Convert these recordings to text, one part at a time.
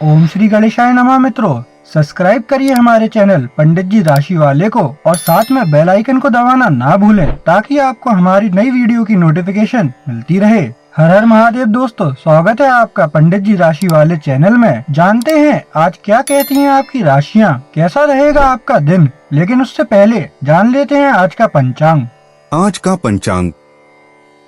ओम श्री गणेशाय नमः। मित्रों, सब्सक्राइब करिए हमारे चैनल पंडित जी राशि वाले को और साथ में बेल आइकन को दबाना ना भूलें ताकि आपको हमारी नई वीडियो की नोटिफिकेशन मिलती रहे। हर हर महादेव दोस्तों, स्वागत है आपका पंडित जी राशि वाले चैनल में। जानते हैं आज क्या कहती हैं आपकी राशियां, कैसा रहेगा आपका दिन। लेकिन उससे पहले जान लेते हैं आज का पंचांग। आज का पंचांग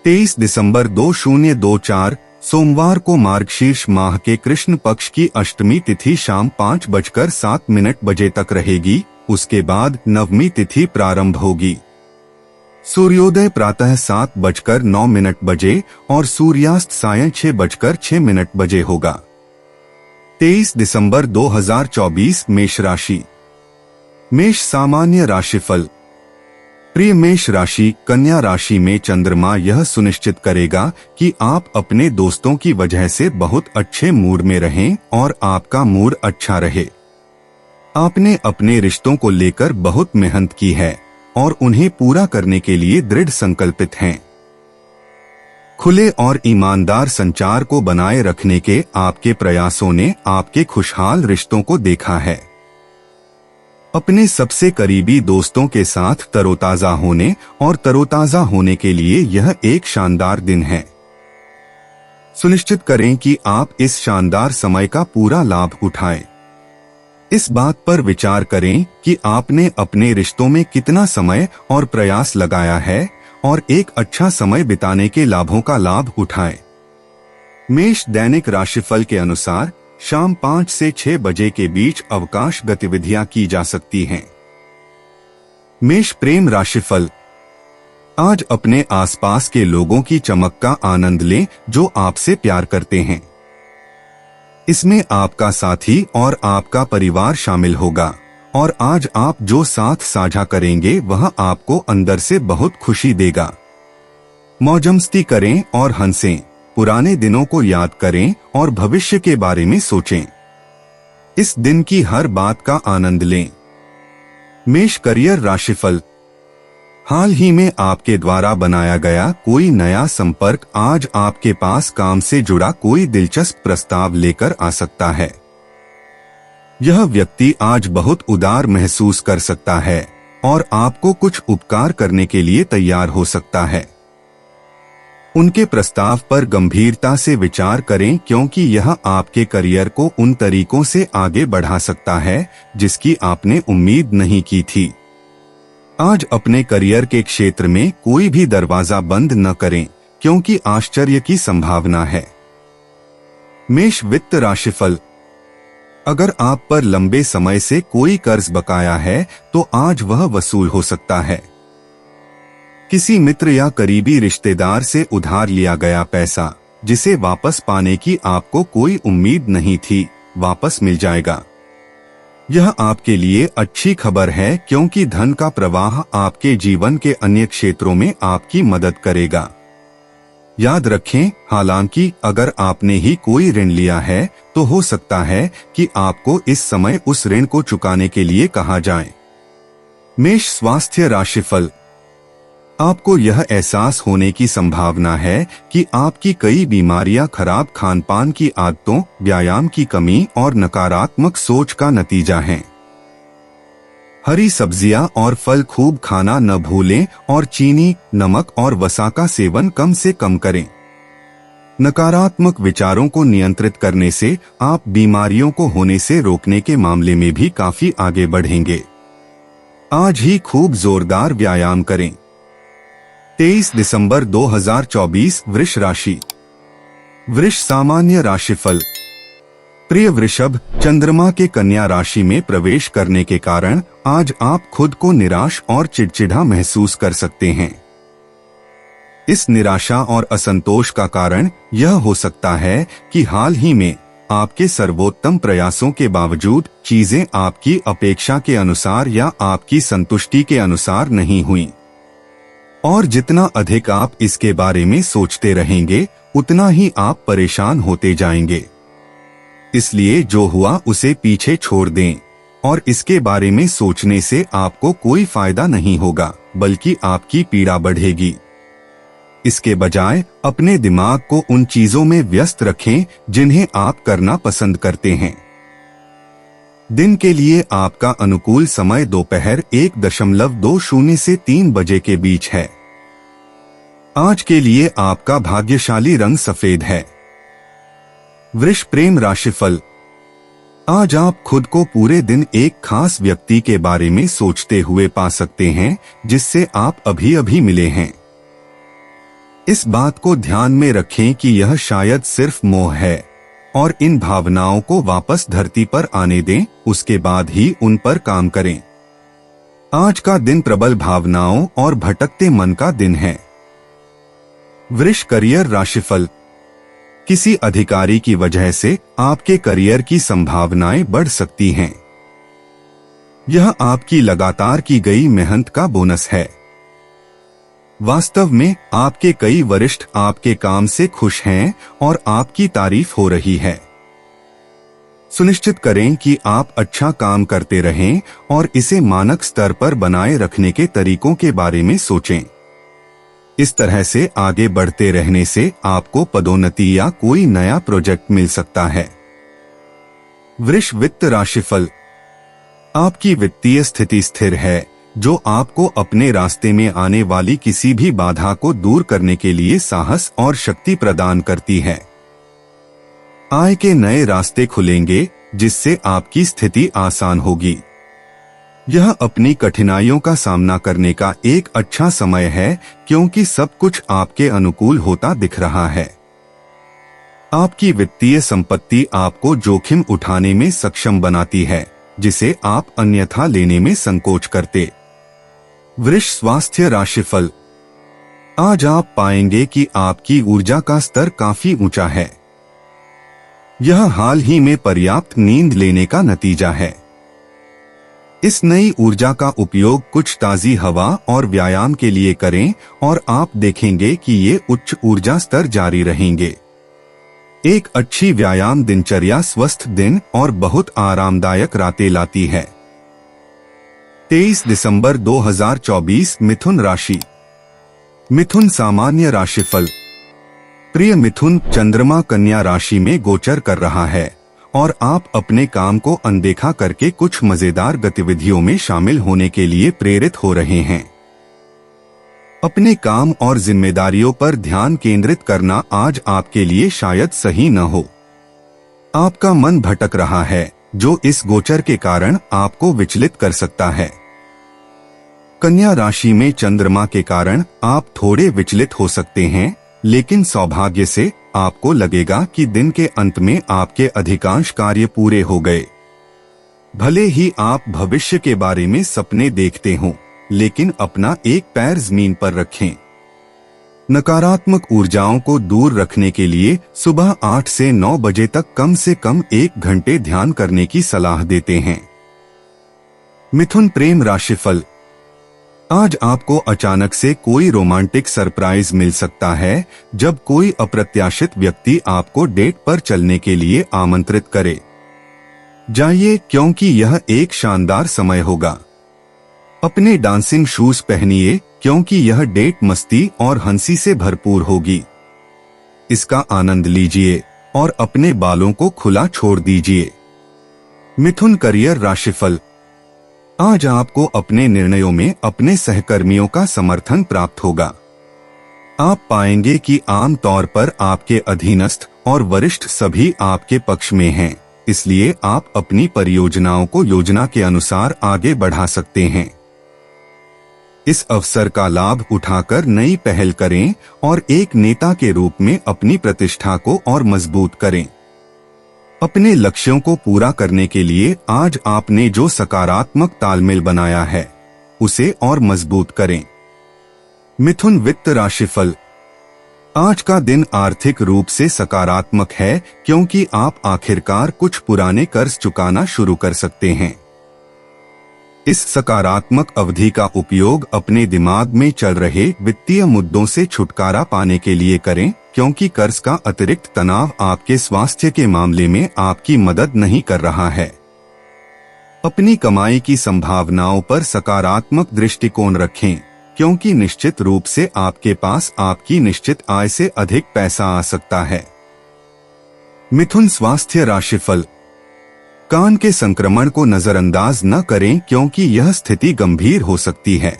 23 दिसंबर 2024 सोमवार को मार्गशीर्ष माह के कृष्ण पक्ष की अष्टमी तिथि शाम 5:07 तक रहेगी। उसके बाद नवमी तिथि प्रारंभ होगी। सूर्योदय प्रातः 7:09 और सूर्यास्त सायं 6:06 होगा। 23 दिसंबर 2024 मेष राशि। मेष सामान्य राशिफल। प्रिय मेष राशि, कन्या राशि में चंद्रमा यह सुनिश्चित करेगा कि आप अपने दोस्तों की वजह से बहुत अच्छे मूड में रहें और आपका मूड अच्छा रहे। आपने अपने रिश्तों को लेकर बहुत मेहनत की है और उन्हें पूरा करने के लिए दृढ़ संकल्पित हैं। खुले और ईमानदार संचार को बनाए रखने के आपके प्रयासों ने आपके खुशहाल रिश्तों को देखा है। अपने सबसे करीबी दोस्तों के साथ तरोताजा होने के लिए यह एक शानदार दिन है। सुनिश्चित करें कि आप इस शानदार समय का पूरा लाभ उठाएं। इस बात पर विचार करें कि आपने अपने रिश्तों में कितना समय और प्रयास लगाया है और एक अच्छा समय बिताने के लाभों का लाभ उठाएं। मेष दैनिक राशिफल के अनुसार शाम 5 से 6 बजे के बीच अवकाश गतिविधियां की जा सकती हैं। मेष प्रेम राशिफल। आज अपने आसपास के लोगों की चमक का आनंद लें जो आपसे प्यार करते हैं। इसमें आपका साथी और आपका परिवार शामिल होगा और आज आप जो साथ साझा करेंगे वह आपको अंदर से बहुत खुशी देगा। मौजमस्ती करें और हंसें, पुराने दिनों को याद करें और भविष्य के बारे में सोचें। इस दिन की हर बात का आनंद लें। मेष करियर राशिफल। हाल ही में आपके द्वारा बनाया गया कोई नया संपर्क आज आपके पास काम से जुड़ा कोई दिलचस्प प्रस्ताव लेकर आ सकता है। यह व्यक्ति आज बहुत उदार महसूस कर सकता है और आपको कुछ उपकार करने के लिए तैयार हो सकता है। उनके प्रस्ताव पर गंभीरता से विचार करें क्योंकि यह आपके करियर को उन तरीकों से आगे बढ़ा सकता है जिसकी आपने उम्मीद नहीं की थी। आज अपने करियर के क्षेत्र में कोई भी दरवाजा बंद न करें क्योंकि आश्चर्य की संभावना है। मेष वित्त राशिफल। अगर आप पर लंबे समय से कोई कर्ज बकाया है तो आज वह वसूल हो सकता है। किसी मित्र या करीबी रिश्तेदार से उधार लिया गया पैसा जिसे वापस पाने की आपको कोई उम्मीद नहीं थी, वापस मिल जाएगा। यह आपके लिए अच्छी खबर है क्योंकि धन का प्रवाह आपके जीवन के अन्य क्षेत्रों में आपकी मदद करेगा। याद रखें, हालांकि अगर आपने ही कोई ऋण लिया है तो हो सकता है कि आपको इस समय उस ऋण को चुकाने के लिए कहा जाए। मेष स्वास्थ्य राशिफल। आपको यह एहसास होने की संभावना है कि आपकी कई बीमारियां खराब खानपान की आदतों, व्यायाम की कमी और नकारात्मक सोच का नतीजा हैं। हरी सब्जियां और फल खूब खाना न भूलें और चीनी, नमक और वसा का सेवन कम से कम करें। नकारात्मक विचारों को नियंत्रित करने से आप बीमारियों को होने से रोकने के मामले में भी काफी आगे बढ़ेंगे। आज ही खूब जोरदार व्यायाम करें। 23 दिसंबर 2024 वृष राशि। वृष सामान्य राशिफल। प्रिय वृषभ, चंद्रमा के कन्या राशि में प्रवेश करने के कारण आज आप खुद को निराश और चिड़चिड़ा महसूस कर सकते हैं। इस निराशा और असंतोष का कारण यह हो सकता है कि हाल ही में आपके सर्वोत्तम प्रयासों के बावजूद चीजें आपकी अपेक्षा के अनुसार या आपकी संतुष्टि के अनुसार नहीं हुई। और जितना अधिक आप इसके बारे में सोचते रहेंगे उतना ही आप परेशान होते जाएंगे। इसलिए जो हुआ उसे पीछे छोड़ दें और इसके बारे में सोचने से आपको कोई फायदा नहीं होगा बल्कि आपकी पीड़ा बढ़ेगी। इसके बजाय अपने दिमाग को उन चीजों में व्यस्त रखें जिन्हें आप करना पसंद करते हैं। दिन के लिए आपका अनुकूल समय दोपहर 1:20 से 3 बजे के बीच है। आज के लिए आपका भाग्यशाली रंग सफेद है। वृष प्रेम राशिफल। आज आप खुद को पूरे दिन एक खास व्यक्ति के बारे में सोचते हुए पा सकते हैं जिससे आप अभी अभी मिले हैं। इस बात को ध्यान में रखें कि यह शायद सिर्फ मोह है और इन भावनाओं को वापस धरती पर आने दें, उसके बाद ही उन पर काम करें। आज का दिन प्रबल भावनाओं और भटकते मन का दिन है। वृष करियर राशिफल। किसी अधिकारी की वजह से आपके करियर की संभावनाएं बढ़ सकती हैं। यह आपकी लगातार की गई मेहनत का बोनस है। वास्तव में आपके कई वरिष्ठ आपके काम से खुश हैं और आपकी तारीफ हो रही है। सुनिश्चित करें कि आप अच्छा काम करते रहें और इसे मानक स्तर पर बनाए रखने के तरीकों के बारे में सोचें। इस तरह से आगे बढ़ते रहने से आपको पदोन्नति या कोई नया प्रोजेक्ट मिल सकता है। वृष वित्त राशिफल। आपकी वित्तीय स्थिति स्थिर है, जो आपको अपने रास्ते में आने वाली किसी भी बाधा को दूर करने के लिए साहस और शक्ति प्रदान करती है। आय के नए रास्ते खुलेंगे जिससे आपकी स्थिति आसान होगी। यह अपनी कठिनाइयों का सामना करने का एक अच्छा समय है क्योंकि सब कुछ आपके अनुकूल होता दिख रहा है। आपकी वित्तीय संपत्ति आपको जोखिम उठाने में सक्षम बनाती है, जिसे आप अन्यथा लेने में संकोच करते। वृष स्वास्थ्य राशिफल। आज आप पाएंगे कि आपकी ऊर्जा का स्तर काफी ऊंचा है। यह हाल ही में पर्याप्त नींद लेने का नतीजा है। इस नई ऊर्जा का उपयोग कुछ ताजी हवा और व्यायाम के लिए करें और आप देखेंगे कि ये उच्च ऊर्जा स्तर जारी रहेंगे। एक अच्छी व्यायाम दिनचर्या स्वस्थ दिन और बहुत आरामदायक रातें लाती है। 23 दिसंबर 2024 मिथुन राशि। मिथुन सामान्य राशिफल। प्रिय मिथुन, चंद्रमा कन्या राशि में गोचर कर रहा है और आप अपने काम को अनदेखा करके कुछ मजेदार गतिविधियों में शामिल होने के लिए प्रेरित हो रहे हैं। अपने काम और जिम्मेदारियों पर ध्यान केंद्रित करना आज आपके लिए शायद सही न हो। आपका मन भटक रहा है, जो इस गोचर के कारण आपको विचलित कर सकता है। कन्या राशि में चंद्रमा के कारण आप थोड़े विचलित हो सकते हैं, लेकिन सौभाग्य से आपको लगेगा कि दिन के अंत में आपके अधिकांश कार्य पूरे हो गए। भले ही आप भविष्य के बारे में सपने देखते हों, लेकिन अपना एक पैर जमीन पर रखें। नकारात्मक ऊर्जाओं को दूर रखने के लिए सुबह 8 से 9 बजे तक कम से कम 1 घंटे ध्यान करने की सलाह देते हैं। मिथुन प्रेम राशिफल। आज आपको अचानक से कोई रोमांटिक सरप्राइज मिल सकता है जब कोई अप्रत्याशित व्यक्ति आपको डेट पर चलने के लिए आमंत्रित करे। जाइए, क्योंकि यह एक शानदार समय होगा। अपने डांसिंग शूज पहनिए क्योंकि यह डेट मस्ती और हंसी से भरपूर होगी। इसका आनंद लीजिए और अपने बालों को खुला छोड़ दीजिए। मिथुन करियर राशिफल। आज आपको अपने निर्णयों में अपने सहकर्मियों का समर्थन प्राप्त होगा। आप पाएंगे कि आम तौर पर आपके अधीनस्थ और वरिष्ठ सभी आपके पक्ष में हैं, इसलिए आप अपनी परियोजनाओं को योजना के अनुसार आगे बढ़ा सकते हैं। इस अवसर का लाभ उठाकर नई पहल करें और एक नेता के रूप में अपनी प्रतिष्ठा को और मजबूत करें। अपने लक्ष्यों को पूरा करने के लिए आज आपने जो सकारात्मक तालमेल बनाया है, उसे और मजबूत करें। मिथुन वित्त राशिफल। आज का दिन आर्थिक रूप से सकारात्मक है क्योंकि आप आखिरकार कुछ पुराने कर्ज चुकाना शुरू कर सकते हैं। इस सकारात्मक अवधि का उपयोग अपने दिमाग में चल रहे वित्तीय मुद्दों से छुटकारा पाने के लिए करें, क्योंकि कर्ज का अतिरिक्त तनाव आपके स्वास्थ्य के मामले में आपकी मदद नहीं कर रहा है। अपनी कमाई की संभावनाओं पर सकारात्मक दृष्टिकोण रखें, क्योंकि निश्चित रूप से आपके पास आपकी निश्चित आय से अधिक पैसा आ सकता है। मिथुन स्वास्थ्य राशिफल। कान के संक्रमण को नजरअंदाज न करें क्योंकि यह स्थिति गंभीर हो सकती है।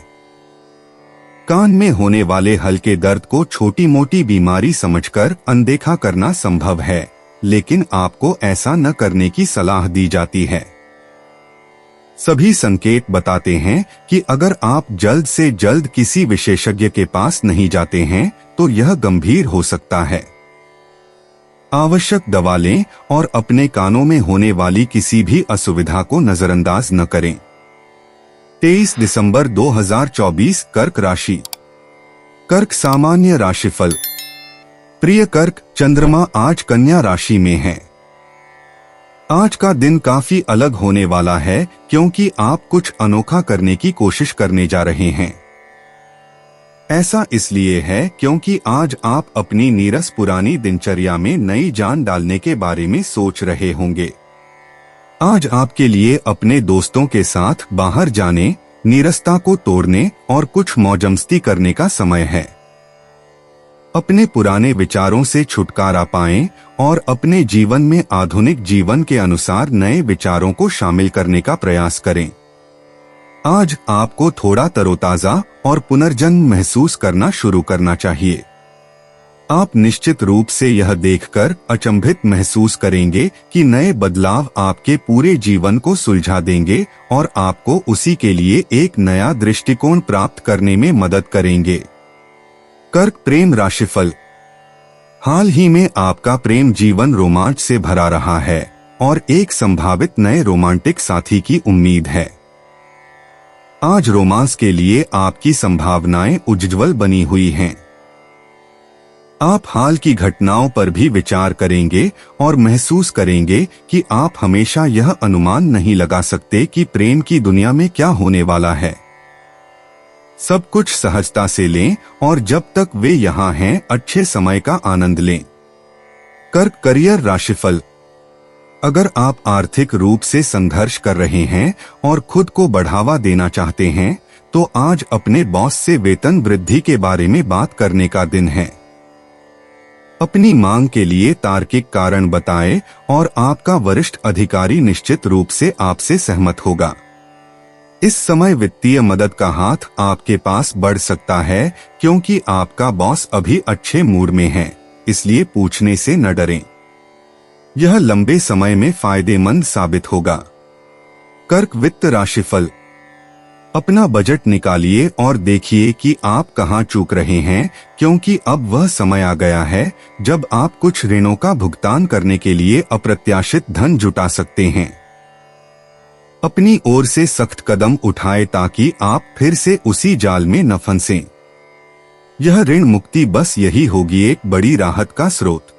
कान में होने वाले हल्के दर्द को छोटी मोटी बीमारी समझकर अनदेखा करना संभव है, लेकिन आपको ऐसा न करने की सलाह दी जाती है। सभी संकेत बताते हैं कि अगर आप जल्द से जल्द किसी विशेषज्ञ के पास नहीं जाते हैं तो यह गंभीर हो सकता है। आवश्यक दवा लें और अपने कानों में होने वाली किसी भी असुविधा को नजरअंदाज न करें। 23 दिसंबर 2024 कर्क राशि। कर्क सामान्य राशिफल। प्रिय कर्क, चंद्रमा आज कन्या राशि में है। आज का दिन काफी अलग होने वाला है क्योंकि आप कुछ अनोखा करने की कोशिश करने जा रहे हैं। ऐसा इसलिए है क्योंकि आज आप अपनी नीरस पुरानी दिनचर्या में नई जान डालने के बारे में सोच रहे होंगे। आज आपके लिए अपने दोस्तों के साथ बाहर जाने, नीरसता को तोड़ने और कुछ मौजमस्ती करने का समय है। अपने पुराने विचारों से छुटकारा पाएं और अपने जीवन में आधुनिक जीवन के अनुसार नए विचारों को शामिल करने का प्रयास करें। आज आपको थोड़ा तरोताजा और पुनर्जन्म महसूस करना शुरू करना चाहिए। आप निश्चित रूप से यह देखकर अचंभित महसूस करेंगे कि नए बदलाव आपके पूरे जीवन को सुलझा देंगे और आपको उसी के लिए एक नया दृष्टिकोण प्राप्त करने में मदद करेंगे। कर्क प्रेम राशिफल। हाल ही में आपका प्रेम जीवन रोमांच से भरा रहा है और एक संभावित नए रोमांटिक साथी की उम्मीद है। आज रोमांस के लिए आपकी संभावनाएं उज्ज्वल बनी हुई हैं। आप हाल की घटनाओं पर भी विचार करेंगे और महसूस करेंगे कि आप हमेशा यह अनुमान नहीं लगा सकते कि प्रेम की दुनिया में क्या होने वाला है। सब कुछ सहजता से लें और जब तक वे यहाँ हैं अच्छे समय का आनंद लें। कर्क करियर राशिफल। अगर आप आर्थिक रूप से संघर्ष कर रहे हैं और खुद को बढ़ावा देना चाहते हैं तो आज अपने बॉस से वेतन वृद्धि के बारे में बात करने का दिन है। अपनी मांग के लिए तार्किक कारण बताएं और आपका वरिष्ठ अधिकारी निश्चित रूप से आपसे सहमत होगा। इस समय वित्तीय मदद का हाथ आपके पास बढ़ सकता है क्योंकि आपका बॉस अभी अच्छे मूड में है, इसलिए पूछने से न डरें। यह लंबे समय में फायदेमंद साबित होगा। कर्क वित्त राशिफल। अपना बजट निकालिए और देखिए कि आप कहां चूक रहे हैं क्योंकि अब वह समय आ गया है जब आप कुछ ऋणों का भुगतान करने के लिए अप्रत्याशित धन जुटा सकते हैं। अपनी ओर से सख्त कदम उठाएं ताकि आप फिर से उसी जाल में न फंसें। यह ऋण मुक्ति बस यही होगी एक बड़ी राहत का स्रोत।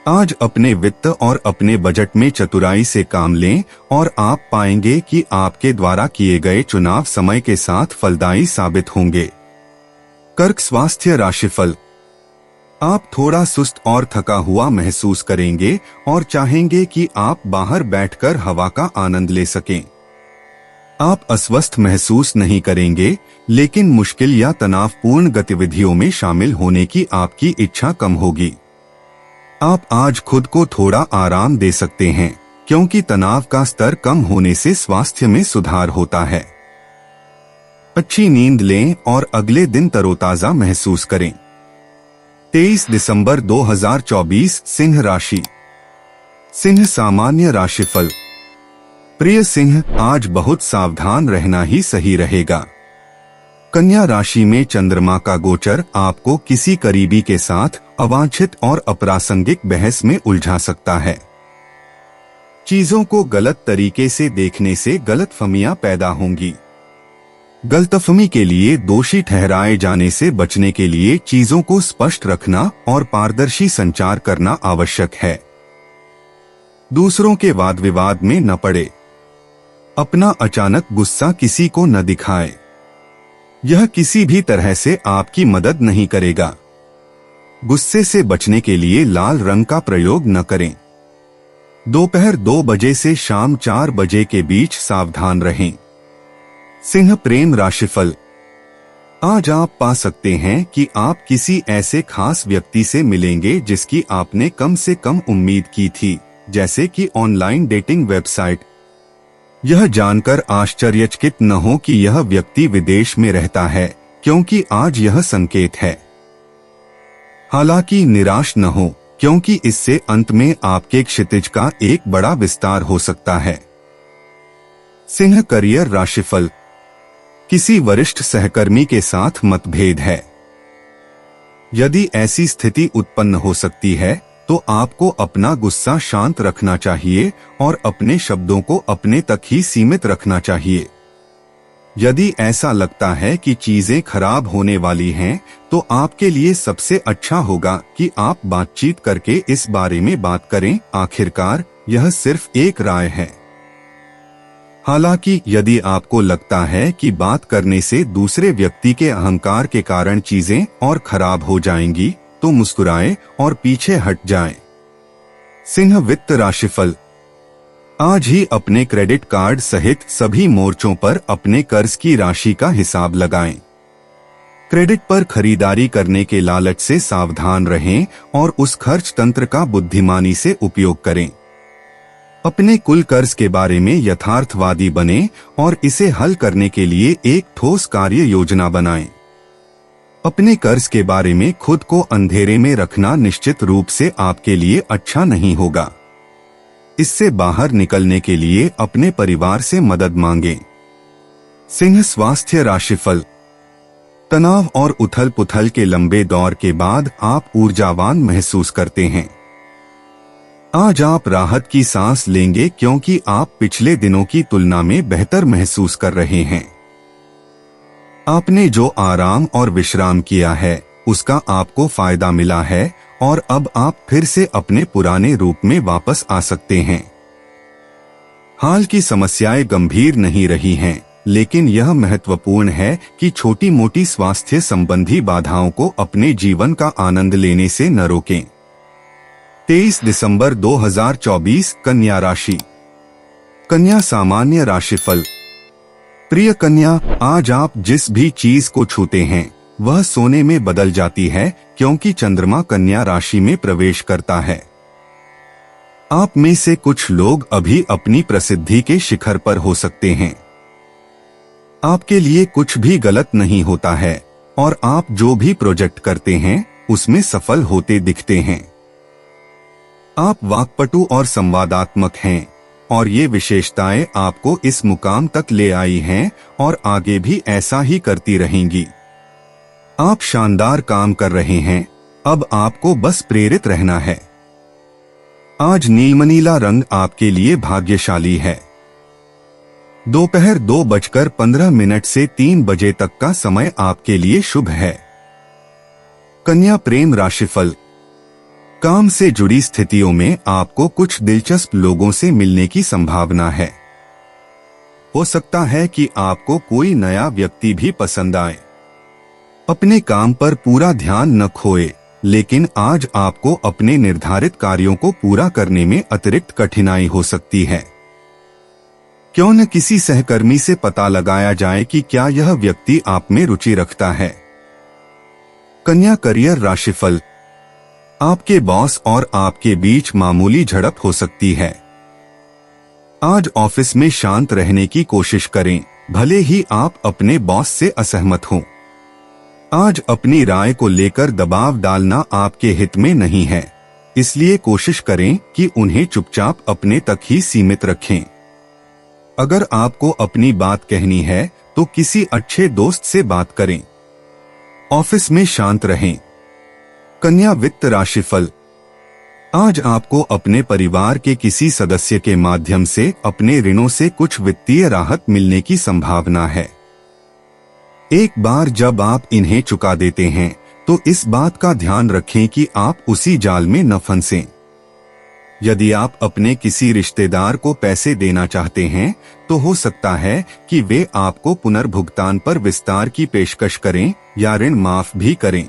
आज अपने वित्त और अपने बजट में चतुराई से काम लें और आप पाएंगे कि आपके द्वारा किए गए चुनाव समय के साथ फलदायी साबित होंगे। कर्क स्वास्थ्य राशिफल। आप थोड़ा सुस्त और थका हुआ महसूस करेंगे और चाहेंगे कि आप बाहर बैठकर हवा का आनंद ले सकें। आप अस्वस्थ महसूस नहीं करेंगे, लेकिन मुश्किल या तनावपूर्ण गतिविधियों में शामिल होने की आपकी इच्छा कम होगी। आप आज खुद को थोड़ा आराम दे सकते हैं क्योंकि तनाव का स्तर कम होने से स्वास्थ्य में सुधार होता है। अच्छी नींद लें और अगले दिन तरोताजा महसूस करें। 23 दिसंबर 2024 सिंह राशि। सिंह सामान्य राशिफल। प्रिय सिंह, आज बहुत सावधान रहना ही सही रहेगा। कन्या राशि में चंद्रमा का गोचर आपको किसी करीबी के साथ अवांछित और अप्रासंगिक बहस में उलझा सकता है। चीजों को गलत तरीके से देखने से गलतफहमियां पैदा होंगी। गलतफहमी के लिए दोषी ठहराए जाने से बचने के लिए चीजों को स्पष्ट रखना और पारदर्शी संचार करना आवश्यक है। दूसरों के वाद विवाद में न पड़े। अपना अचानक गुस्सा किसी को न दिखाए। यह किसी भी तरह से आपकी मदद नहीं करेगा। गुस्से से बचने के लिए लाल रंग का प्रयोग न करें। दोपहर 2 बजे से शाम 4 बजे के बीच सावधान रहें। सिंह प्रेम राशिफल। आज आप पा सकते हैं कि आप किसी ऐसे खास व्यक्ति से मिलेंगे जिसकी आपने कम से कम उम्मीद की थी, जैसे कि ऑनलाइन डेटिंग वेबसाइट। यह जानकर आश्चर्यचकित न हो कि यह व्यक्ति विदेश में रहता है, क्योंकि आज यह संकेत है। हालांकि निराश न हो, क्योंकि इससे अंत में आपके क्षितिज का एक बड़ा विस्तार हो सकता है। सिंह करियर राशिफल। किसी वरिष्ठ सहकर्मी के साथ मतभेद है। यदि ऐसी स्थिति उत्पन्न हो सकती है तो आपको अपना गुस्सा शांत रखना चाहिए और अपने शब्दों को अपने तक ही सीमित रखना चाहिए। यदि ऐसा लगता है कि चीजें खराब होने वाली हैं, तो आपके लिए सबसे अच्छा होगा कि आप बातचीत करके इस बारे में बात करें। आखिरकार यह सिर्फ एक राय है। हालांकि यदि आपको लगता है कि बात करने से दूसरे व्यक्ति के अहंकार के कारण चीजें और खराब हो जाएंगी, तो मुस्कुराएं और पीछे हट जाएं। सिंह वित्त राशिफल। आज ही अपने क्रेडिट कार्ड सहित सभी मोर्चों पर अपने कर्ज की राशि का हिसाब लगाएं। क्रेडिट पर खरीदारी करने के लालच से सावधान रहें और उस खर्च तंत्र का बुद्धिमानी से उपयोग करें। अपने कुल कर्ज के बारे में यथार्थवादी बनें और इसे हल करने के लिए एक ठोस कार्य योजना बनाएं। अपने कर्ज के बारे में खुद को अंधेरे में रखना निश्चित रूप से आपके लिए अच्छा नहीं होगा। इससे बाहर निकलने के लिए अपने परिवार से मदद मांगें। सिंह स्वास्थ्य राशिफल। तनाव और उथल पुथल के लंबे दौर के बाद आप ऊर्जावान महसूस करते हैं। आज आप राहत की सांस लेंगे, क्योंकि आप पिछले दिनों की तुलना में बेहतर महसूस कर रहे हैं। आपने जो आराम और विश्राम किया है, उसका आपको फायदा मिला है और अब आप फिर से अपने पुराने रूप में वापस आ सकते हैं। हाल की समस्याएं गंभीर नहीं रही हैं, लेकिन यह महत्वपूर्ण है कि छोटी मोटी स्वास्थ्य संबंधी बाधाओं को अपने जीवन का आनंद लेने से न रोकें। 23 दिसंबर 2024 कन्या राशि। कन्या सामान्य राशिफल। प्रिय कन्या, आज आप जिस भी चीज को छूते हैं वह सोने में बदल जाती है, क्योंकि चंद्रमा कन्या राशि में प्रवेश करता है। आप में से कुछ लोग अभी अपनी प्रसिद्धि के शिखर पर हो सकते हैं। आपके लिए कुछ भी गलत नहीं होता है और आप जो भी प्रोजेक्ट करते हैं उसमें सफल होते दिखते हैं। आप वाक्पटु और संवादात्मक हैं और ये विशेषताएं आपको इस मुकाम तक ले आई हैं और आगे भी ऐसा ही करती रहेंगी। आप शानदार काम कर रहे हैं, अब आपको बस प्रेरित रहना है। आज नीलमनीला रंग आपके लिए भाग्यशाली है। दोपहर 2:15 से 3 बजे तक का समय आपके लिए शुभ है। कन्या प्रेम राशिफल। काम से जुड़ी स्थितियों में आपको कुछ दिलचस्प लोगों से मिलने की संभावना है। हो सकता है कि आपको कोई नया व्यक्ति भी पसंद आए। अपने काम पर पूरा ध्यान न खोए, लेकिन आज आपको अपने निर्धारित कार्यों को पूरा करने में अतिरिक्त कठिनाई हो सकती है। क्यों न किसी सहकर्मी से पता लगाया जाए कि क्या यह व्यक्ति आप में रुचि रखता है। कन्या करियर राशिफल। आपके बॉस और आपके बीच मामूली झड़प हो सकती है। आज ऑफिस में शांत रहने की कोशिश करें, भले ही आप अपने बॉस से असहमत हों। आज अपनी राय को लेकर दबाव डालना आपके हित में नहीं है, इसलिए कोशिश करें कि उन्हें चुपचाप अपने तक ही सीमित रखें। अगर आपको अपनी बात कहनी है तो किसी अच्छे दोस्त से बात करें। ऑफिस में शांत रहें। कन्या वित्त राशिफल। आज आपको अपने परिवार के किसी सदस्य के माध्यम से अपने ऋणों से कुछ वित्तीय राहत मिलने की संभावना है। एक बार जब आप इन्हें चुका देते हैं तो इस बात का ध्यान रखें कि आप उसी जाल में न फंसें। यदि आप अपने किसी रिश्तेदार को पैसे देना चाहते हैं तो हो सकता है कि वे आपको पुनर्भुगतान पर विस्तार की पेशकश करें या ऋण माफ भी करें।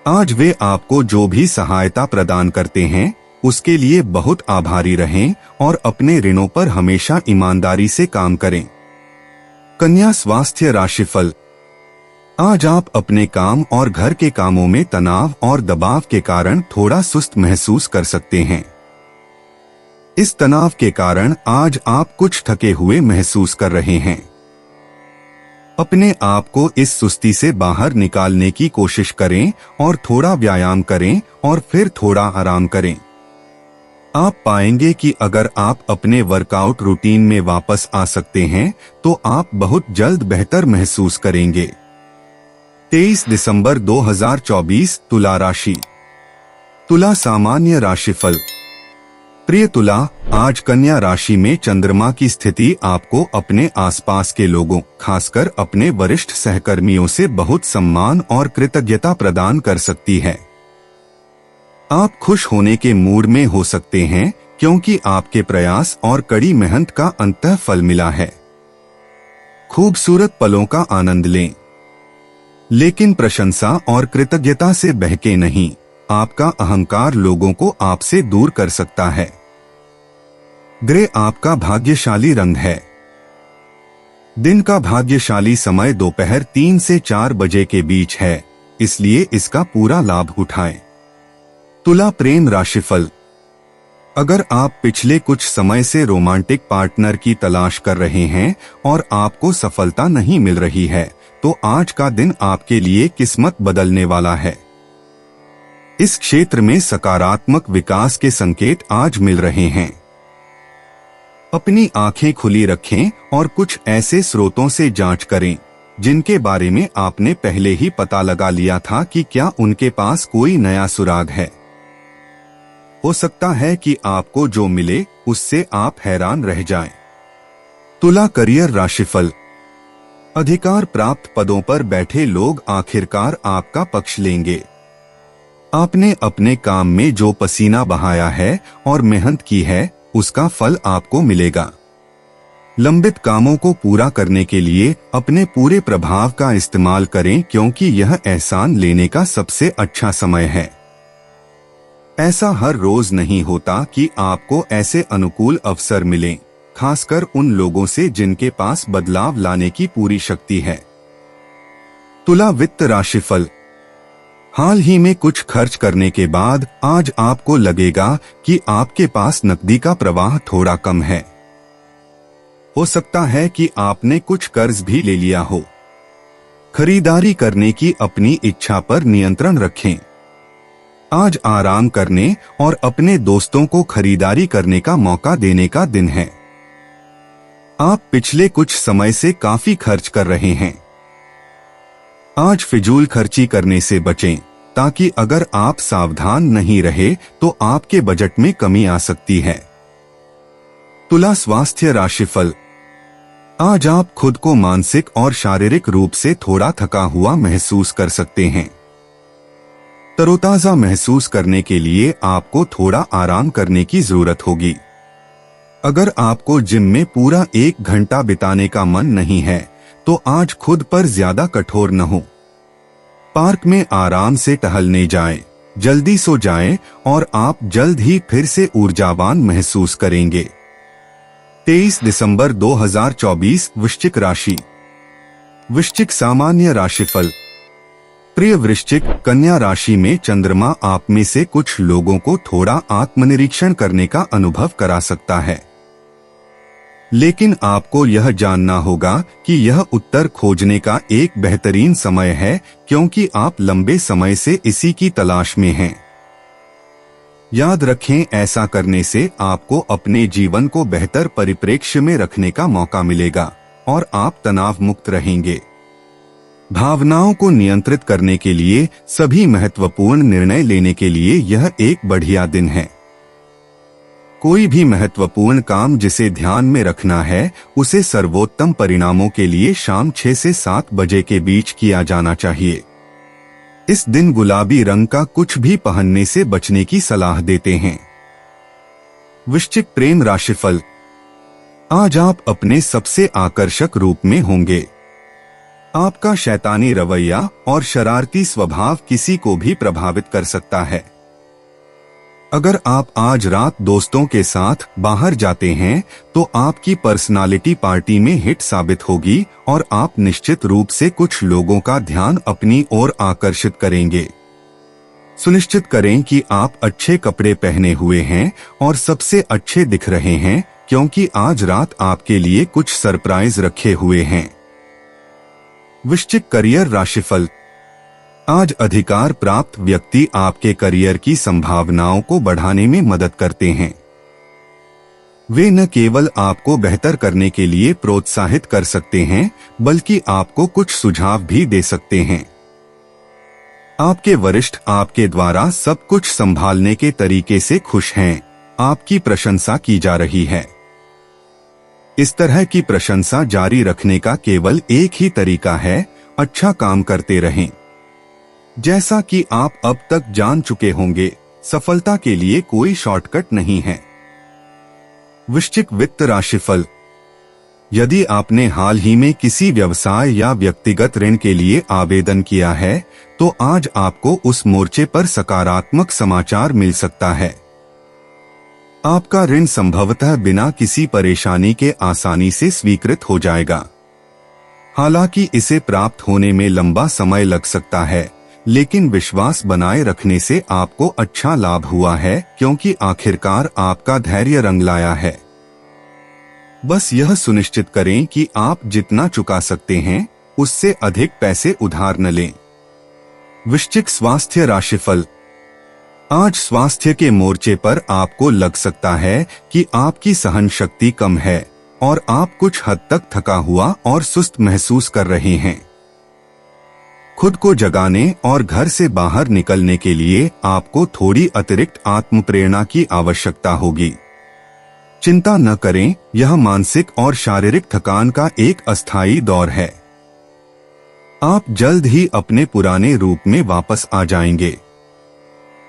आज वे आपको जो भी सहायता प्रदान करते हैं उसके लिए बहुत आभारी रहें और अपने ऋणों पर हमेशा ईमानदारी से काम करें। कन्या स्वास्थ्य राशिफल। आज आप अपने काम और घर के कामों में तनाव और दबाव के कारण थोड़ा सुस्त महसूस कर सकते हैं। इस तनाव के कारण आज आप कुछ थके हुए महसूस कर रहे हैं। अपने आप को इस सुस्ती से बाहर निकालने की कोशिश करें और थोड़ा व्यायाम करें और फिर थोड़ा आराम करें। आप पाएंगे कि अगर आप अपने वर्कआउट रूटीन में वापस आ सकते हैं तो आप बहुत जल्द बेहतर महसूस करेंगे। 23 दिसंबर 2024 तुला राशि। तुला सामान्य राशिफल। प्रिय तुला, आज कन्या राशि में चंद्रमा की स्थिति आपको अपने आसपास के लोगों, खासकर अपने वरिष्ठ सहकर्मियों से बहुत सम्मान और कृतज्ञता प्रदान कर सकती है। आप खुश होने के मूड में हो सकते हैं क्योंकि आपके प्रयास और कड़ी मेहनत का अंतः फल मिला है। खूबसूरत पलों का आनंद लें, लेकिन प्रशंसा और कृतज्ञता से बहके नहीं। आपका अहंकार लोगों को आपसे दूर कर सकता है। ग्रे आपका भाग्यशाली रंग है। दिन का भाग्यशाली समय दोपहर 3 से 4 बजे के बीच है, इसलिए इसका पूरा लाभ उठाएं। तुला प्रेम राशिफल। अगर आप पिछले कुछ समय से रोमांटिक पार्टनर की तलाश कर रहे हैं और आपको सफलता नहीं मिल रही है, तो आज का दिन आपके लिए किस्मत बदलने वाला है। इस क्षेत्र में सकारात्मक विकास के संकेत आज मिल रहे हैं। अपनी आंखें खुली रखें और कुछ ऐसे स्रोतों से जांच करें जिनके बारे में आपने पहले ही पता लगा लिया था कि क्या उनके पास कोई नया सुराग है। हो सकता है कि आपको जो मिले उससे आप हैरान रह जाएं। तुला करियर राशिफल। अधिकार प्राप्त पदों पर बैठे लोग आखिरकार आपका पक्ष लेंगे। आपने अपने काम में जो पसीना बहाया है और मेहनत की है, उसका फल आपको मिलेगा। लंबित कामों को पूरा करने के लिए अपने पूरे प्रभाव का इस्तेमाल करें क्योंकि यह एहसान लेने का सबसे अच्छा समय है। ऐसा हर रोज नहीं होता कि आपको ऐसे अनुकूल अवसर मिलें, खासकर उन लोगों से जिनके पास बदलाव लाने की पूरी शक्ति है। तुला वित्त राशिफल। हाल ही में कुछ खर्च करने के बाद आज आपको लगेगा कि आपके पास नकदी का प्रवाह थोड़ा कम है। हो सकता है कि आपने कुछ कर्ज भी ले लिया हो। खरीदारी करने की अपनी इच्छा पर नियंत्रण रखें। आज आराम करने और अपने दोस्तों को खरीदारी करने का मौका देने का दिन है। आप पिछले कुछ समय से काफी खर्च कर रहे हैं। आज फिजूल खर्ची करने से बचें, ताकि अगर आप सावधान नहीं रहे तो आपके बजट में कमी आ सकती है। तुला स्वास्थ्य राशिफल। आज आप खुद को मानसिक और शारीरिक रूप से थोड़ा थका हुआ महसूस कर सकते हैं। तरोताजा महसूस करने के लिए आपको थोड़ा आराम करने की जरूरत होगी। अगर आपको जिम में पूरा 1 घंटा बिताने का मन नहीं है, तो आज खुद पर ज्यादा कठोर न हो। पार्क में आराम से टहलने जाएं, जल्दी सो जाएं और आप जल्द ही फिर से ऊर्जावान महसूस करेंगे। 23 दिसंबर 2024 वृश्चिक राशि। वृश्चिक सामान्य राशिफल। प्रिय वृश्चिक, कन्या राशि में चंद्रमा आप में से कुछ लोगों को थोड़ा आत्मनिरीक्षण करने का अनुभव करा सकता है, लेकिन आपको यह जानना होगा कि यह उत्तर खोजने का एक बेहतरीन समय है क्योंकि आप लंबे समय से इसी की तलाश में हैं। याद रखें, ऐसा करने से आपको अपने जीवन को बेहतर परिप्रेक्ष्य में रखने का मौका मिलेगा और आप तनाव मुक्त रहेंगे। भावनाओं को नियंत्रित करने के लिए सभी महत्वपूर्ण निर्णय लेने के लिए यह एक बढ़िया दिन है। कोई भी महत्वपूर्ण काम जिसे ध्यान में रखना है, उसे सर्वोत्तम परिणामों के लिए शाम 6 से 7 बजे के बीच किया जाना चाहिए। इस दिन गुलाबी रंग का कुछ भी पहनने से बचने की सलाह देते हैं। वृश्चिक प्रेम राशिफल। आज आप अपने सबसे आकर्षक रूप में होंगे। आपका शैतानी रवैया और शरारती स्वभाव किसी को भी प्रभावित कर सकता है। अगर आप आज रात दोस्तों के साथ बाहर जाते हैं तो आपकी पर्सनालिटी पार्टी में हिट साबित होगी और आप निश्चित रूप से कुछ लोगों का ध्यान अपनी ओर आकर्षित करेंगे। सुनिश्चित करें कि आप अच्छे कपड़े पहने हुए हैं और सबसे अच्छे दिख रहे हैं, क्योंकि आज रात आपके लिए कुछ सरप्राइज रखे हुए हैं। वृश्चिक करियर राशिफल। आज अधिकार प्राप्त व्यक्ति आपके करियर की संभावनाओं को बढ़ाने में मदद करते हैं। वे न केवल आपको बेहतर करने के लिए प्रोत्साहित कर सकते हैं, बल्कि आपको कुछ सुझाव भी दे सकते हैं। आपके वरिष्ठ आपके द्वारा सब कुछ संभालने के तरीके से खुश हैं। आपकी प्रशंसा की जा रही है। इस तरह की प्रशंसा जारी रखने का केवल एक ही तरीका है, अच्छा काम करते रहें। जैसा कि आप अब तक जान चुके होंगे, सफलता के लिए कोई शॉर्टकट नहीं है। वृश्चिक वित्त राशिफल। यदि आपने हाल ही में किसी व्यवसाय या व्यक्तिगत ऋण के लिए आवेदन किया है, तो आज आपको उस मोर्चे पर सकारात्मक समाचार मिल सकता है। आपका ऋण संभवतः बिना किसी परेशानी के आसानी से स्वीकृत हो जाएगा। हालांकि इसे प्राप्त होने में लंबा समय लग सकता है, लेकिन विश्वास बनाए रखने से आपको अच्छा लाभ हुआ है, क्योंकि आखिरकार आपका धैर्य रंग लाया है। बस यह सुनिश्चित करें कि आप जितना चुका सकते हैं, उससे अधिक पैसे उधार न लें। वृश्चिक स्वास्थ्य राशिफल। आज स्वास्थ्य के मोर्चे पर आपको लग सकता है कि आपकी सहन शक्ति कम है और आप कुछ हद तक थका हुआ और सुस्त महसूस कर रहे हैं। खुद को जगाने और घर से बाहर निकलने के लिए आपको थोड़ी अतिरिक्त आत्म प्रेरणा की आवश्यकता होगी। चिंता न करें, यह मानसिक और शारीरिक थकान का एक अस्थायी दौर है। आप जल्द ही अपने पुराने रूप में वापस आ जाएंगे।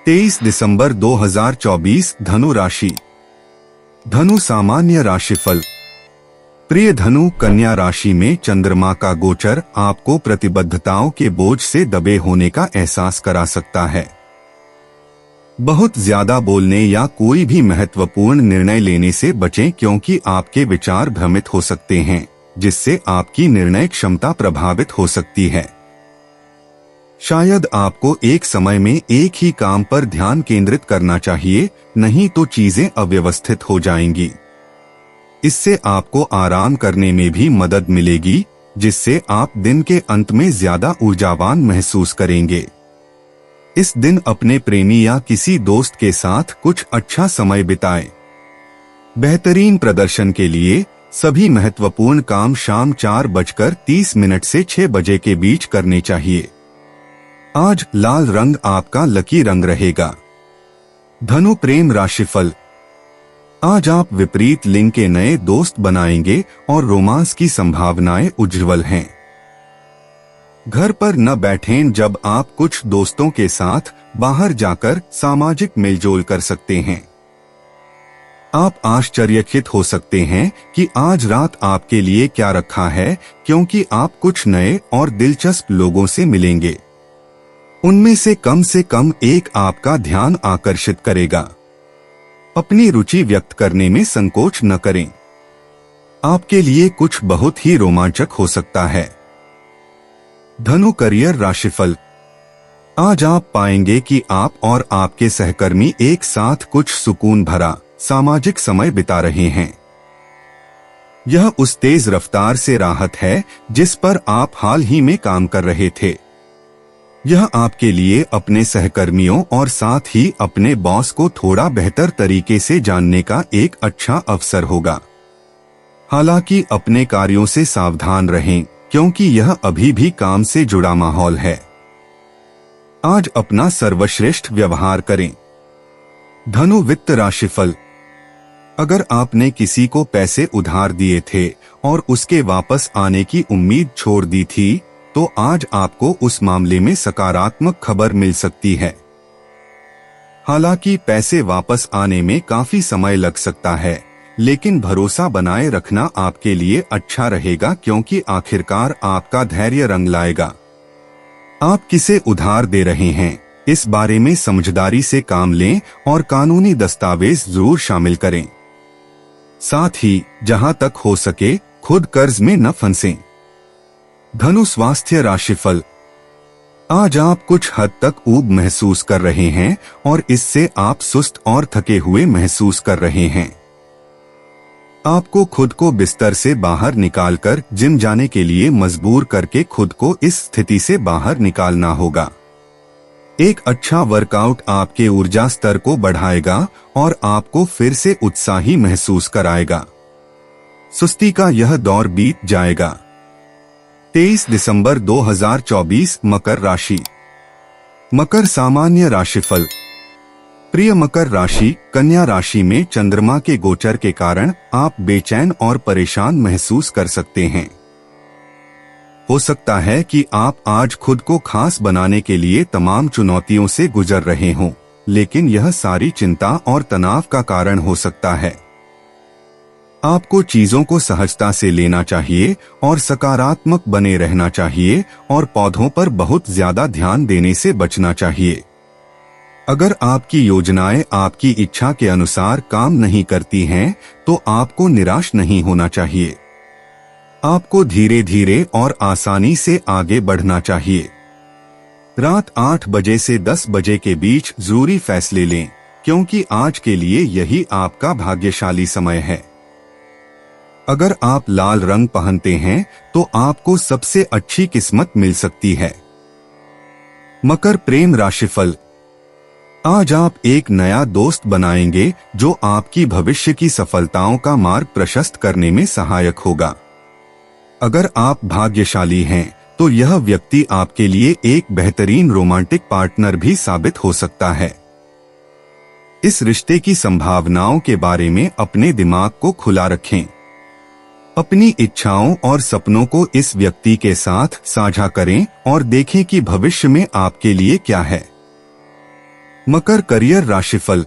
23 दिसंबर 2024 धनु राशि। धनु सामान्य राशिफल। प्रिय धनु, कन्या राशि में चंद्रमा का गोचर आपको प्रतिबद्धताओं के बोझ से दबे होने का एहसास करा सकता है। बहुत ज्यादा बोलने या कोई भी महत्वपूर्ण निर्णय लेने से बचें, क्योंकि आपके विचार भ्रमित हो सकते हैं, जिससे आपकी निर्णय क्षमता प्रभावित हो सकती है। शायद आपको एक समय में एक ही काम पर ध्यान केंद्रित करना चाहिए, नहीं तो चीजें अव्यवस्थित हो जाएंगी। इससे आपको आराम करने में भी मदद मिलेगी, जिससे आप दिन के अंत में ज्यादा ऊर्जावान महसूस करेंगे। इस दिन अपने प्रेमी या किसी दोस्त के साथ कुछ अच्छा समय बिताएं। बेहतरीन प्रदर्शन के लिए सभी महत्वपूर्ण काम शाम 4:30 से 6 बजे के बीच करने चाहिए। आज लाल रंग आपका लकी रंग रहेगा। धनु प्रेम राशिफल। आज आप विपरीत लिंग के नए दोस्त बनाएंगे और रोमांस की संभावनाएं उज्ज्वल हैं। घर पर न बैठें जब आप कुछ दोस्तों के साथ बाहर जाकर सामाजिक मेलजोल कर सकते हैं। आप आश्चर्यचकित हो सकते हैं कि आज रात आपके लिए क्या रखा है, क्योंकि आप कुछ नए और दिलचस्प लोगों से मिलेंगे। उनमें से कम एक आपका ध्यान आकर्षित करेगा। अपनी रुचि व्यक्त करने में संकोच न करें। आपके लिए कुछ बहुत ही रोमांचक हो सकता है। धनु करियर राशिफल। आज आप पाएंगे कि आप और आपके सहकर्मी एक साथ कुछ सुकून भरा सामाजिक समय बिता रहे हैं। यह उस तेज रफ्तार से राहत है जिस पर आप हाल ही में काम कर रहे थे। यह आपके लिए अपने सहकर्मियों और साथ ही अपने बॉस को थोड़ा बेहतर तरीके से जानने का एक अच्छा अवसर होगा। हालांकि अपने कार्यों से सावधान रहें, क्योंकि यह अभी भी काम से जुड़ा माहौल है। आज अपना सर्वश्रेष्ठ व्यवहार करें। धनु वित्त राशिफल। अगर आपने किसी को पैसे उधार दिए थे और उसके वापस आने की उम्मीद छोड़ दी थी, तो आज आपको उस मामले में सकारात्मक खबर मिल सकती है। हालांकि पैसे वापस आने में काफी समय लग सकता है, लेकिन भरोसा बनाए रखना आपके लिए अच्छा रहेगा, क्योंकि आखिरकार आपका धैर्य रंग लाएगा। आप किसे उधार दे रहे हैं, इस बारे में समझदारी से काम लें और कानूनी दस्तावेज जरूर शामिल करें। साथ ही जहां तक हो सके खुद कर्ज में न फंसें। धनु स्वास्थ्य राशिफल। आज आप कुछ हद तक ऊब महसूस कर रहे हैं और इससे आप सुस्त और थके हुए महसूस कर रहे हैं। आपको खुद को बिस्तर से बाहर निकालकर जिम जाने के लिए मजबूर करके खुद को इस स्थिति से बाहर निकालना होगा। एक अच्छा वर्कआउट आपके ऊर्जा स्तर को बढ़ाएगा और आपको फिर से उत्साही महसूस कराएगा। सुस्ती का यह दौर बीत जाएगा। 23 दिसंबर 2024 मकर राशि। मकर सामान्य राशिफल। प्रिय मकर राशि, कन्या राशि में चंद्रमा के गोचर के कारण आप बेचैन और परेशान महसूस कर सकते हैं। हो सकता है कि आप आज खुद को खास बनाने के लिए तमाम चुनौतियों से गुजर रहे हों, लेकिन यह सारी चिंता और तनाव का कारण हो सकता है। आपको चीजों को सहजता से लेना चाहिए और सकारात्मक बने रहना चाहिए और पौधों पर बहुत ज्यादा ध्यान देने से बचना चाहिए। अगर आपकी योजनाएं आपकी इच्छा के अनुसार काम नहीं करती हैं, तो आपको निराश नहीं होना चाहिए। आपको धीरे धीरे और आसानी से आगे बढ़ना चाहिए। रात 8 बजे से 10 बजे के बीच जरूरी फैसले लें, क्योंकि आज के लिए यही आपका भाग्यशाली समय है। अगर आप लाल रंग पहनते हैं तो आपको सबसे अच्छी किस्मत मिल सकती है। मकर प्रेम राशिफल। आज आप एक नया दोस्त बनाएंगे जो आपकी भविष्य की सफलताओं का मार्ग प्रशस्त करने में सहायक होगा। अगर आप भाग्यशाली हैं तो यह व्यक्ति आपके लिए एक बेहतरीन रोमांटिक पार्टनर भी साबित हो सकता है। इस रिश्ते की संभावनाओं के बारे में अपने दिमाग को खुला रखें। अपनी इच्छाओं और सपनों को इस व्यक्ति के साथ साझा करें और देखें कि भविष्य में आपके लिए क्या है। मकर करियर राशिफल।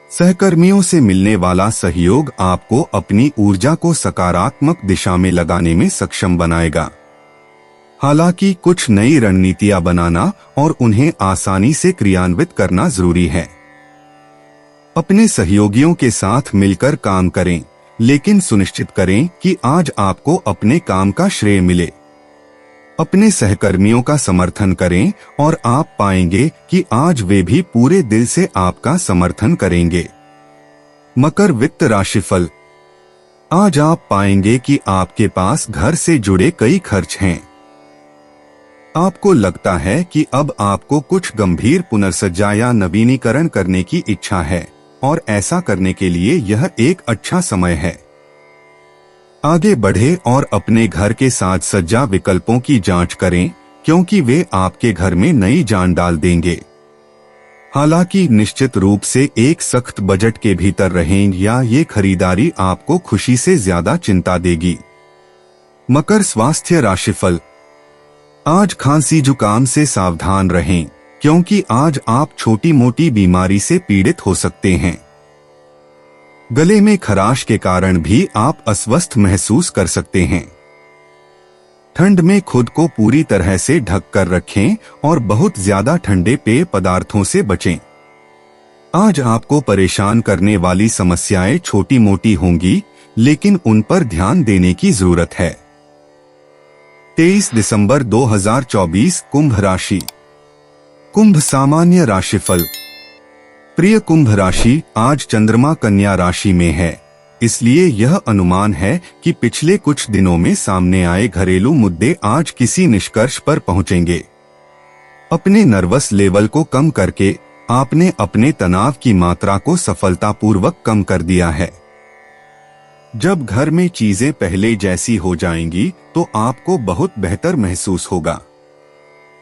सहकर्मियों से मिलने वाला सहयोग आपको अपनी ऊर्जा को सकारात्मक दिशा में लगाने में सक्षम बनाएगा। हालांकि कुछ नई रणनीतियां बनाना और उन्हें आसानी से क्रियान्वित करना जरूरी है। अपने सहयोगियों के साथ मिलकर काम करें, लेकिन सुनिश्चित करें कि आज आपको अपने काम का श्रेय मिले। अपने सहकर्मियों का समर्थन करें और आप पाएंगे कि आज वे भी पूरे दिल से आपका समर्थन करेंगे। मकर वित्त राशिफल। आज आप पाएंगे कि आपके पास घर से जुड़े कई खर्च हैं। आपको लगता है कि अब आपको कुछ गंभीर पुनर्सज्जा या नवीनीकरण करने की इच्छा है और ऐसा करने के लिए यह एक अच्छा समय है। आगे बढ़े और अपने घर के साज सज्जा विकल्पों की जांच करें, क्योंकि वे आपके घर में नई जान डाल देंगे। हालांकि निश्चित रूप से एक सख्त बजट के भीतर रहें या ये खरीदारी आपको खुशी से ज्यादा चिंता देगी। मकर स्वास्थ्य राशिफल। आज खांसी जुकाम से सावधान रहें, क्योंकि आज आप छोटी मोटी बीमारी से पीड़ित हो सकते हैं। गले में खराश के कारण भी आप अस्वस्थ महसूस कर सकते हैं। ठंड में खुद को पूरी तरह से ढक कर रखें और बहुत ज्यादा ठंडे पेय पदार्थों से बचें। आज आपको परेशान करने वाली समस्याएं छोटी मोटी होंगी, लेकिन उन पर ध्यान देने की जरूरत है। 23 दिसंबर 2024 कुंभ राशि। कुंभ सामान्य राशिफल। प्रिय कुंभ राशि, आज चंद्रमा कन्या राशि में है, इसलिए यह अनुमान है कि पिछले कुछ दिनों में सामने आए घरेलू मुद्दे आज किसी निष्कर्ष पर पहुंचेंगे। अपने नर्वस लेवल को कम करके आपने अपने तनाव की मात्रा को सफलतापूर्वक कम कर दिया है। जब घर में चीजें पहले जैसी हो जाएंगी तो आपको बहुत बेहतर महसूस होगा।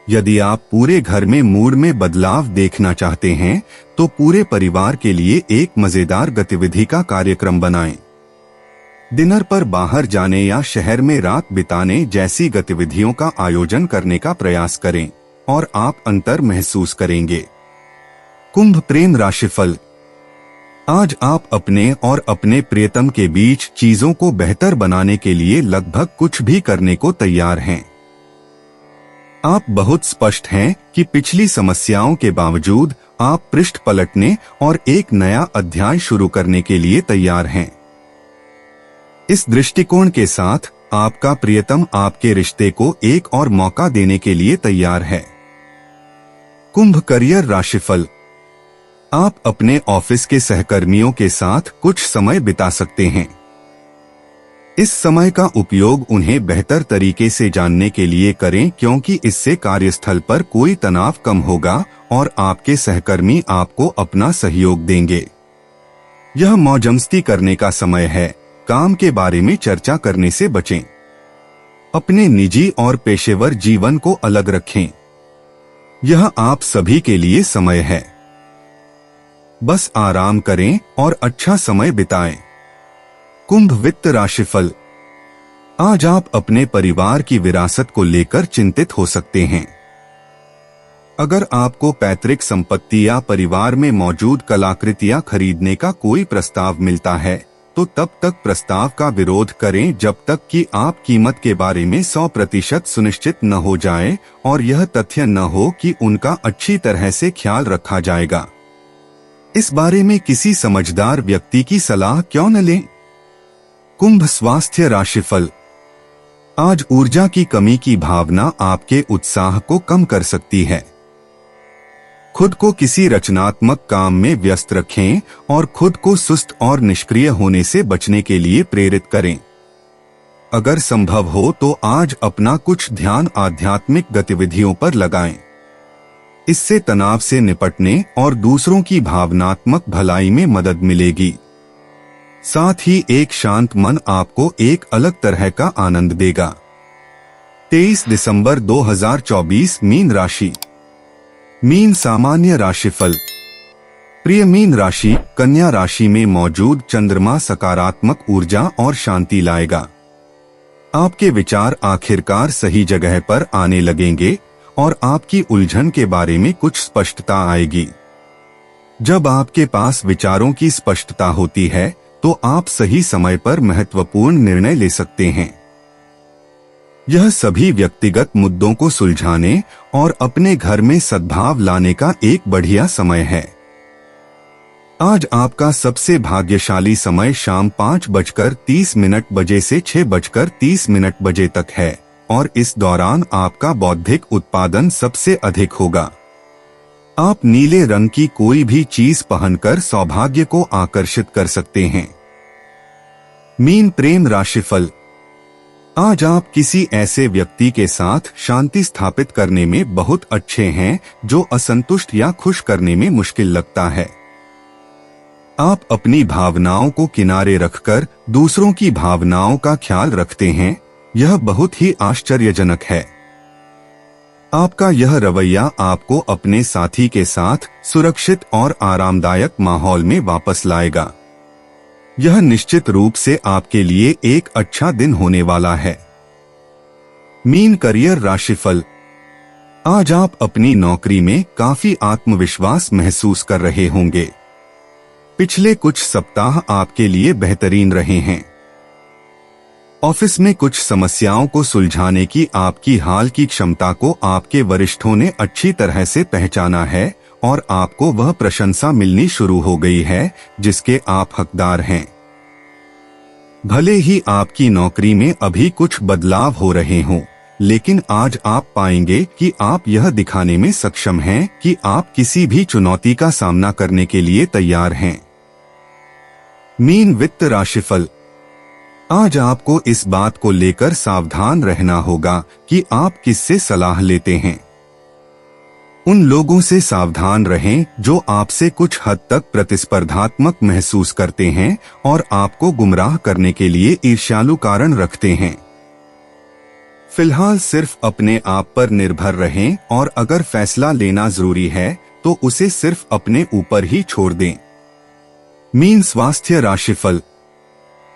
यदि आप पूरे घर में मूड में बदलाव देखना चाहते हैं तो पूरे परिवार के लिए एक मजेदार गतिविधि का कार्यक्रम बनाएं। डिनर पर बाहर जाने या शहर में रात बिताने जैसी गतिविधियों का आयोजन करने का प्रयास करें और आप अंतर महसूस करेंगे। कुंभ प्रेम राशिफल। आज आप अपने और अपने प्रियतम के बीच चीजों को बेहतर बनाने के लिए लगभग कुछ भी करने को तैयार हैं। आप बहुत स्पष्ट हैं कि पिछली समस्याओं के बावजूद आप पृष्ठ पलटने और एक नया अध्याय शुरू करने के लिए तैयार हैं। इस दृष्टिकोण के साथ आपका प्रियतम आपके रिश्ते को एक और मौका देने के लिए तैयार है। कुंभ करियर राशिफल। आप अपने ऑफिस के सहकर्मियों के साथ कुछ समय बिता सकते हैं। इस समय का उपयोग उन्हें बेहतर तरीके से जानने के लिए करें, क्योंकि इससे कार्यस्थल पर कोई तनाव कम होगा और आपके सहकर्मी आपको अपना सहयोग देंगे। यह मौजमस्ती करने का समय है। काम के बारे में चर्चा करने से बचें। अपने निजी और पेशेवर जीवन को अलग रखें। यह आप सभी के लिए समय है। बस आराम करें और अच्छा समय बिताएं। कुंभ वित्त राशिफल। आज आप अपने परिवार की विरासत को लेकर चिंतित हो सकते हैं। अगर आपको पैतृक संपत्ति या परिवार में मौजूद कलाकृतियां खरीदने का कोई प्रस्ताव मिलता है, तो तब तक प्रस्ताव का विरोध करें जब तक कि आप कीमत के बारे में 100% सुनिश्चित न हो जाएं और यह तथ्य न हो कि उनका अच्छी तरह से ख्याल रखा जाएगा। इस बारे में किसी समझदार व्यक्ति की सलाह क्यों न लें। कुंभ स्वास्थ्य राशिफल। आज ऊर्जा की कमी की भावना आपके उत्साह को कम कर सकती है। खुद को किसी रचनात्मक काम में व्यस्त रखें और खुद को सुस्त और निष्क्रिय होने से बचने के लिए प्रेरित करें। अगर संभव हो तो आज अपना कुछ ध्यान आध्यात्मिक गतिविधियों पर लगाएं। इससे तनाव से निपटने और दूसरों की भावनात्मक भलाई में मदद मिलेगी। साथ ही एक शांत मन आपको एक अलग तरह का आनंद देगा। 23 दिसंबर 2024 मीन राशि। मीन सामान्य राशिफल। प्रिय मीन राशि, कन्या राशि में मौजूद चंद्रमा सकारात्मक ऊर्जा और शांति लाएगा। आपके विचार आखिरकार सही जगह पर आने लगेंगे और आपकी उलझन के बारे में कुछ स्पष्टता आएगी। जब आपके पास विचारों की स्पष्टता होती है तो आप सही समय पर महत्वपूर्ण निर्णय ले सकते हैं। यह सभी व्यक्तिगत मुद्दों को सुलझाने और अपने घर में सद्भाव लाने का एक बढ़िया समय है। आज आपका सबसे भाग्यशाली समय शाम 5:30 बजे से 6:30 बजे तक है और इस दौरान आपका बौद्धिक उत्पादन सबसे अधिक होगा। आप नीले रंग की कोई भी चीज पहनकर सौभाग्य को आकर्षित कर सकते हैं। मीन प्रेम राशिफल। आज आप किसी ऐसे व्यक्ति के साथ शांति स्थापित करने में बहुत अच्छे हैं जो असंतुष्ट या खुश करने में मुश्किल लगता है। आप अपनी भावनाओं को किनारे रखकर दूसरों की भावनाओं का ख्याल रखते हैं। यह बहुत ही आश्चर्यजनक है। आपका यह रवैया आपको अपने साथी के साथ सुरक्षित और आरामदायक माहौल में वापस लाएगा। यह निश्चित रूप से आपके लिए एक अच्छा दिन होने वाला है। मीन करियर राशिफल। आज आप अपनी नौकरी में काफी आत्मविश्वास महसूस कर रहे होंगे। पिछले कुछ सप्ताह आपके लिए बेहतरीन रहे हैं। ऑफिस में कुछ समस्याओं को सुलझाने की आपकी हाल की क्षमता को आपके वरिष्ठों ने अच्छी तरह से पहचाना है और आपको वह प्रशंसा मिलनी शुरू हो गई है जिसके आप हकदार हैं। भले ही आपकी नौकरी में अभी कुछ बदलाव हो रहे हों, लेकिन आज आप पाएंगे कि आप यह दिखाने में सक्षम हैं कि आप किसी भी चुनौती का सामना करने के लिए तैयार हैं। मीन वित्त राशिफल। आज आपको इस बात को लेकर सावधान रहना होगा कि आप किससे सलाह लेते हैं। उन लोगों से सावधान रहें जो आपसे कुछ हद तक प्रतिस्पर्धात्मक महसूस करते हैं और आपको गुमराह करने के लिए ईर्ष्यालु कारण रखते हैं। फिलहाल सिर्फ अपने आप पर निर्भर रहें और अगर फैसला लेना जरूरी है तो उसे सिर्फ अपने ऊपर ही छोड़ दें। मीन स्वास्थ्य राशिफल।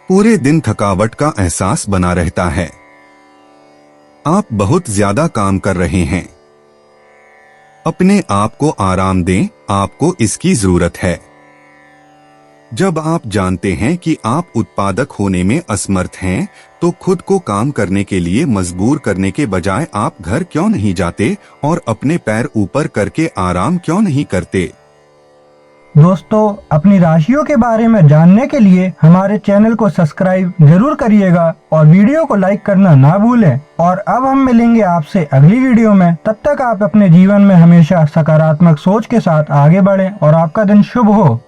पूरे दिन थकावट का एहसास बना रहता है। आप बहुत ज्यादा काम कर रहे हैं। अपने आप को आराम दें, आपको इसकी जरूरत है। जब आप जानते हैं कि आप उत्पादक होने में असमर्थ हैं, तो खुद को काम करने के लिए मजबूर करने के बजाय आप घर क्यों नहीं जाते और अपने पैर ऊपर करके आराम क्यों नहीं करते? दोस्तों, अपनी राशियों के बारे में जानने के लिए हमारे चैनल को सब्सक्राइब जरूर करिएगा और वीडियो को लाइक करना ना भूलें। और अब हम मिलेंगे आपसे अगली वीडियो में। तब तक आप अपने जीवन में हमेशा सकारात्मक सोच के साथ आगे बढ़ें और आपका दिन शुभ हो।